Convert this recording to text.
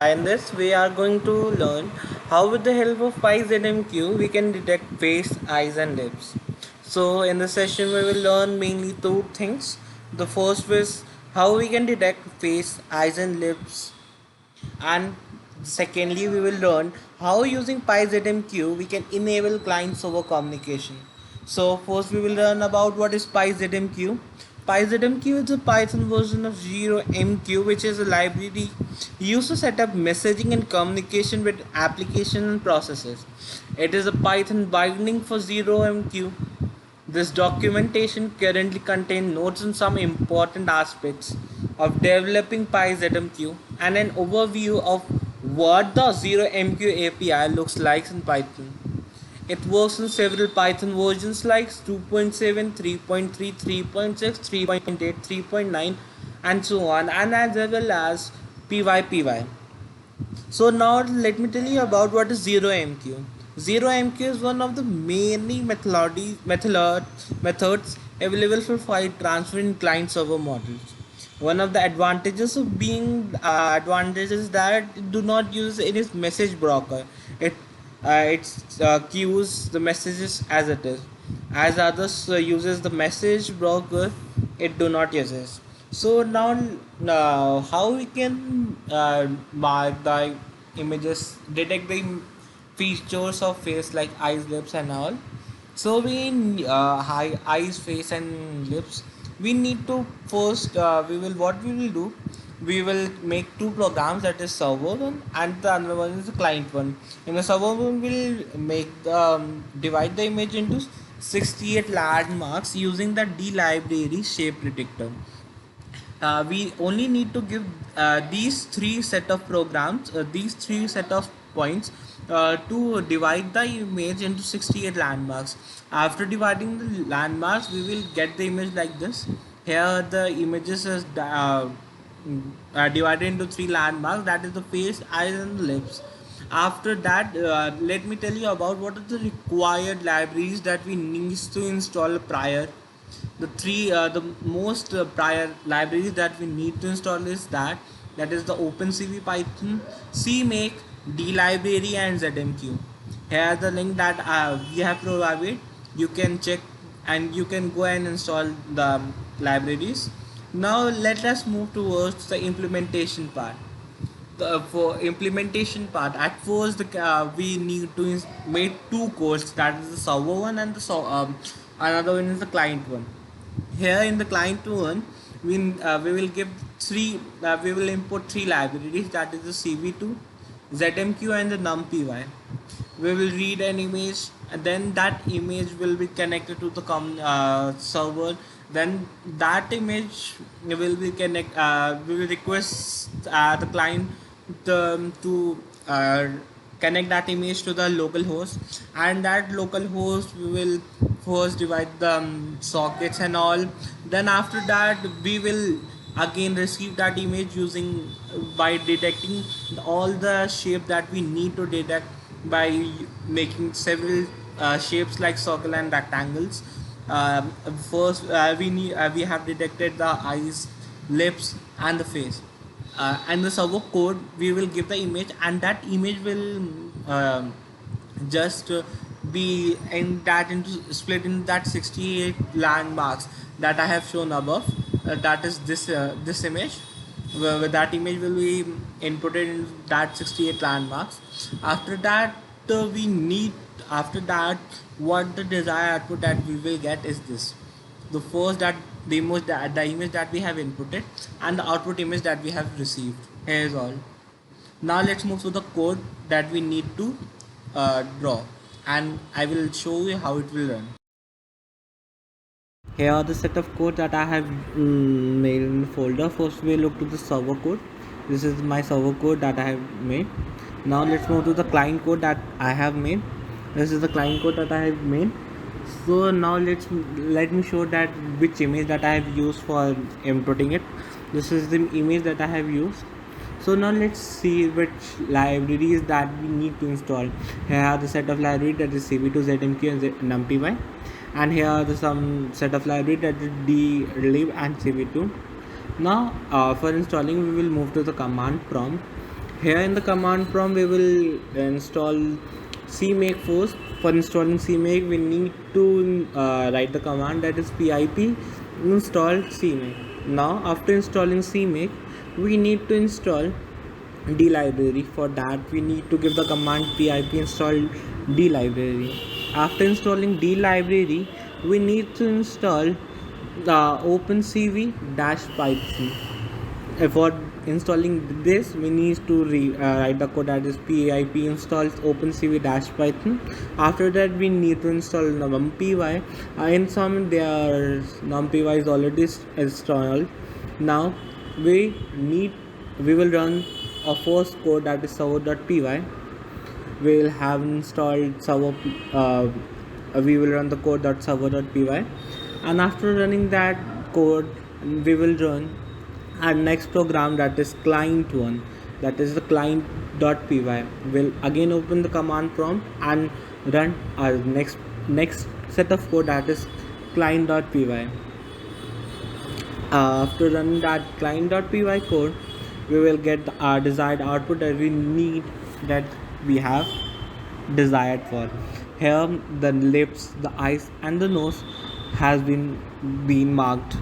In this, we are going to learn how, with the help of PyZMQ, we can detect face, eyes, and lips. So, in this session, we will learn mainly two things. The first is how we can detect face, eyes, and lips, and secondly, we will learn how, using PyZMQ, we can enable client server communication. So, first, we will learn about what is PyZMQ. PyZMQ is a Python version of 0MQ, which is a library used to set up messaging and communication with applications and processes. It is a Python binding for 0MQ. This documentation currently contains notes on some important aspects of developing PyZMQ and an overview of what the 0MQ API looks like in Python. It works in several Python versions like 2.7, 3.3, 3.6, 3.8, 3.9, and so on, and as well as PyPy. So now let me tell you about what is 0MQ. 0MQ is one of the many methods available for file transfer in client server models. One of the advantages of being advantages that it do not use any message broker. It queues the messages as it is. As others uses the message broker, it do not uses. So now how we can mark the images, detect the features of face like eyes, lips, and all. So we eyes, face, and lips. We need to first we will what we will do. We will make two programs, that is server one and the other one is the client one. In the server one, we'll make divide the image into 68 landmarks using the D library shape predictor. We only need to give these three set of programs, these three set of points to divide the image into 68 landmarks. After dividing the landmarks, we will get the image like this. Here the images is divided into three landmarks, that is the face, eyes, and the lips. After that, let me tell you about what are the required libraries that we need to install prior. The most prior libraries that we need to install is that is the OpenCV, Python, CMake, D library, and ZMQ. Here the link that we have provided. You can check and you can go and install the libraries. Now let us move towards the implementation part. For implementation part, at first we need to make two codes, that is the server one and another one is the client one. Here in the client one, we will give three we will import three libraries, that is the CV2, ZMQ, and the numpy. We will read an image, and then that image will be connected to the server. Then that image will be we will request the client to connect that image to the local host, and that local host we will first divide the sockets and all. Then after that, we will again receive that image using by detecting all the shape that we need to detect by making several shapes like circle and rectangles. First, we have detected the eyes, lips, and the face. And the server code, we will give the image, and that image will just be in that into split in that 68 landmarks that I have shown above. That is this image. Where that image will be inputted in that 68 landmarks. After that, we need after that what the desired output that we will get is this. The first that the image that we have inputted and the output image that we have received. Here is all. Now let's move to the code that we need to draw, and I will show you how it will run. Here are the set of code that I have made in the folder. First we look to the server code. This is my server code that I have made. Now let's move to the client code that I have made. This is the client code that I have made. So now let me show that which image that I have used for inputting it. This is the image that I have used. So now let's see which libraries that we need to install. Here are the set of libraries, that is CV2, ZMQ, and numpy. And here are the some set of library, that is dlib and CV2. Now for installing, we will move to the command prompt. Here in the command prompt we will install cmake first. For installing cmake we need to write the command that is pip install cmake. Now after installing cmake we need to install d library. For that we need to give the command pip install d library. After installing d library we need to install the opencv dash python. For installing this we need to write the code that is pip installs opencv dash python. After that we need to install numpy. In some their numpy is already installed. Now we need we will run a first code that is server.py. We will have installed server. We will run the code server.py, and after running that code we will run our next program that is client one, that is the client.py. We'll again open the command prompt and run our next set of code that is client.py. After running that client.py code we will get our desired output that we need, that we have desired for. Here the lips, the eyes and the nose has been marked.